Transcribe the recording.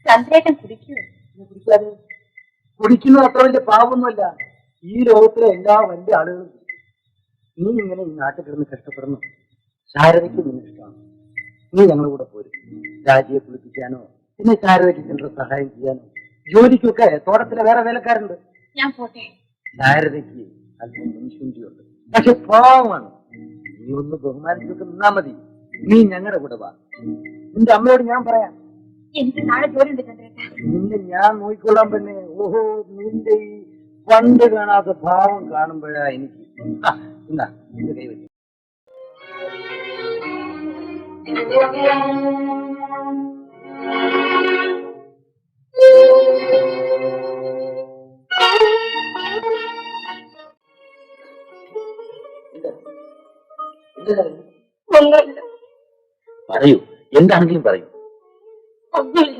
ചന്ദ്രേട്ടൻ കുടിക്കൂ. കുടിക്കാതെ കുടിക്കുന്നത് അത്ര വലിയ പാവമൊന്നുമല്ല. ഈ ലോകത്തിലെ എല്ലാ വലിയ ആളുകളും നീ ഇങ്ങനെ ഈ നാട്ടിൽ കിടന്ന് കഷ്ടപ്പെടുന്നു. ശാരദയ്ക്ക് നിന്നെ ഇഷ്ടമാണ്. നീ ഞങ്ങളുടെ കൂടെ പോരും. രാജിയെ കുളിപ്പിക്കാനോ പിന്നെ ശാരദയ്ക്ക് ചിലർ സഹായം ചെയ്യാനോ ജോലിക്കൊക്കെ തോട്ടത്തിലെ വേറെ വേലക്കാരുണ്ട്. ഞാൻ പോട്ടെ. ശാരദയ്ക്ക് അല്പം മുൻശുണ്ടിയുണ്ട്, പക്ഷെ പാവമാണ്. നീ ഒന്ന് ബഹുമാനിച്ചൊക്കെ നിന്നാ മതി. നീ ഞങ്ങളുടെ കൂടെ വാ. നിന്റെ അമ്മയോട് ഞാൻ പറയാം. എനിക്ക് നാളെ ജോലി ഉണ്ട് ചന്ദ്രേട്ട. നിന്നെ ഞാൻ നോക്കിക്കൊള്ളാൻ തന്നെ. ഓഹോ, നിന്റെ ഈ പണ്ട് കാണാത്ത ഭാവം കാണുമ്പോഴാ എനിക്ക് എന്നാ നിന്റെ കൈ വെച്ചു. ഒന്നുമില്ല. പറയൂ, എന്താണെങ്കിലും പറയൂ. ഒന്നുമില്ല.